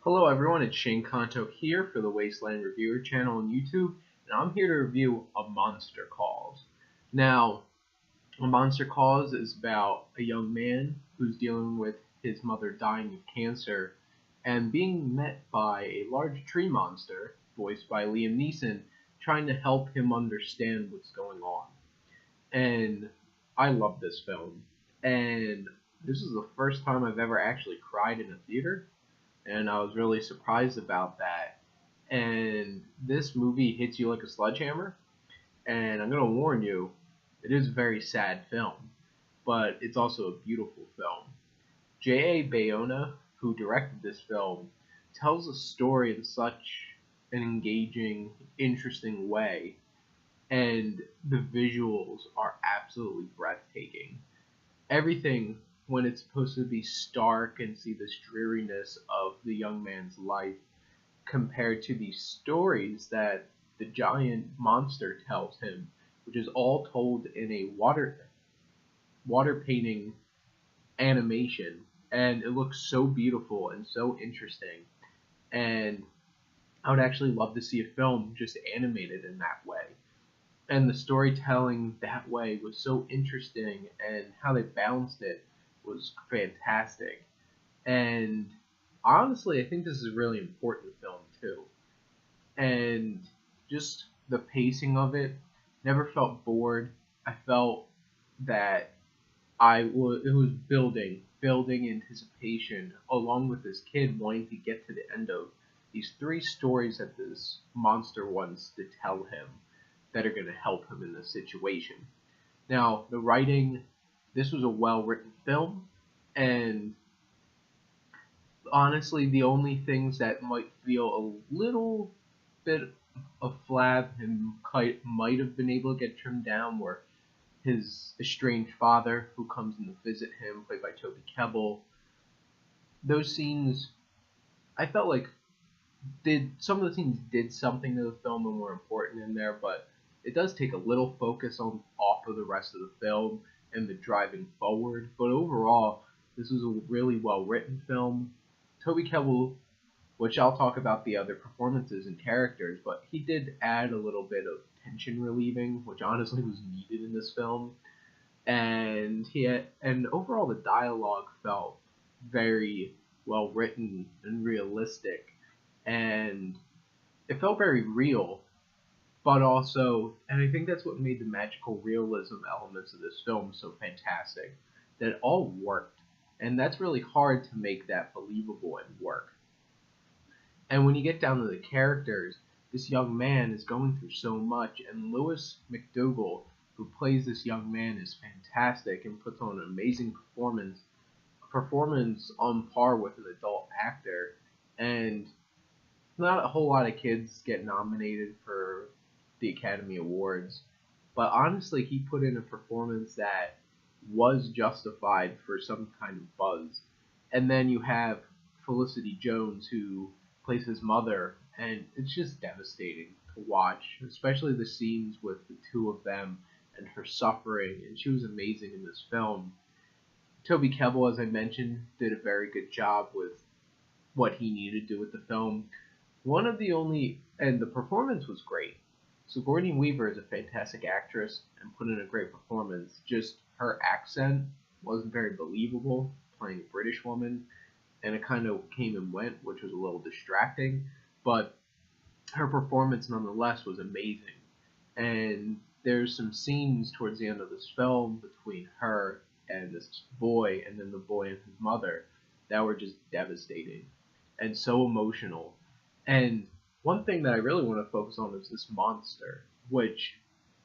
Hello everyone, it's Shane Kanto here for the Wasteland Reviewer channel on YouTube, and I'm here to review A Monster Calls. Now, A Monster Calls is about a young man who's dealing with his mother dying of cancer and being met by a large tree monster, voiced by Liam Neeson, trying to help him understand what's going on. And I love this film, and this is the first time I've ever actually cried in a theater, and I was really surprised about that. And this movie hits you like a sledgehammer, and I'm gonna warn you, it is a very sad film, but it's also a beautiful film. J.A. Bayona, who directed this film, tells a story in such an engaging, interesting way, and the visuals are absolutely breathtaking. Everything, when it's supposed to be stark and see this dreariness of the young man's life, compared to the stories that the giant monster tells him, which is all told in a water painting animation, and it looks so beautiful and so interesting. And I would actually love to see a film just animated in that way. And the storytelling that way was so interesting, and how they balanced it was fantastic. And honestly, I think this is a really important film too. And just the pacing of it, never felt bored. I felt that it was building anticipation, along with this kid wanting to get to the end of these three stories that this monster wants to tell him, that are going to help him in this situation. Now, the writing, this was a well written film, and honestly, the only things that might feel a little bit of flab and might have been able to get trimmed down were his estranged father, who comes in to visit him, played by Toby Kebbell. Those scenes, I felt like some of the scenes did something to the film and were important in there, but it does take a little focus on off of the rest of the film and the driving forward. But overall, this was a really well written film. Toby Kebbell, which I'll talk about the other performances and characters, but he did add a little bit of tension relieving, which honestly was needed in this film. And overall the dialogue felt very well written and realistic, and it felt very real, but also, and I think that's what made the magical realism elements of this film so fantastic, that it all worked, and that's really hard to make that believable and work. And when you get down to the characters, this young man is going through so much, and Lewis McDougall, who plays this young man, is fantastic and puts on an amazing performance on par with an adult actor. And not a whole lot of kids get nominated for the Academy Awards, but honestly, he put in a performance that was justified for some kind of buzz. And then you have Felicity Jones, who plays his mother, and it's just devastating to watch, especially the scenes with the two of them and her suffering, and she was amazing in this film. Toby Kebbell, as I mentioned, did a very good job with what he needed to do with the film. One of the only, and the performance was great. Sigourney Weaver is a fantastic actress and put in a great performance. Just her accent wasn't very believable, playing a British woman, and it kind of came and went, which was a little distracting. But her performance nonetheless was amazing. And there's some scenes towards the end of this film between her and this boy, and then the boy and his mother, that were just devastating and so emotional. And one thing that I really want to focus on is this monster, which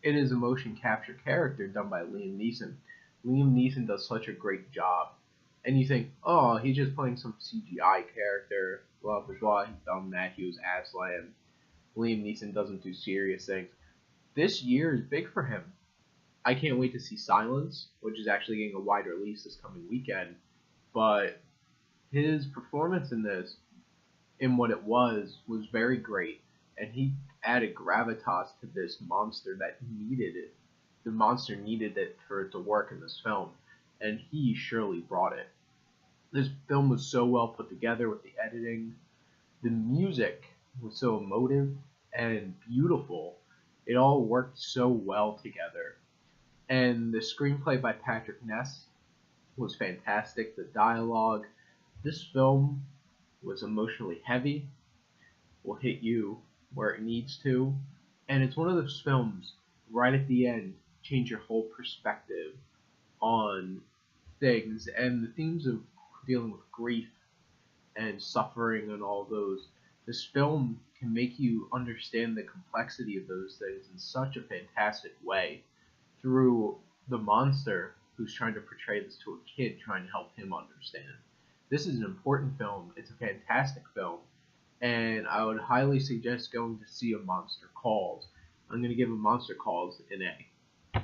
it is a motion capture character done by Liam Neeson. Liam Neeson does such a great job. And you think, oh, he's just playing some CGI character, blah, blah, blah. He's done that. He was Aslan. Liam Neeson doesn't do serious things. This year is big for him. I can't wait to see Silence, which is actually getting a wide release this coming weekend. But his performance in this, in what it was very great, and he added gravitas to this monster that needed it. The monster needed it for it to work in this film, and he surely brought it. This film was so well put together with the editing, The music was so emotive and beautiful. It all worked so well together. And the screenplay by Patrick Ness was fantastic. The dialogue. This film was emotionally heavy, will hit you where it needs to, and it's one of those films right at the end change your whole perspective on things and the themes of dealing with grief and suffering and all those. This film can make you understand the complexity of those things in such a fantastic way through the monster who's trying to portray this to a kid trying to help him understand. This is an important film. It's a fantastic film, and I would highly suggest going to see A Monster Calls. I'm going to give A Monster Calls an A.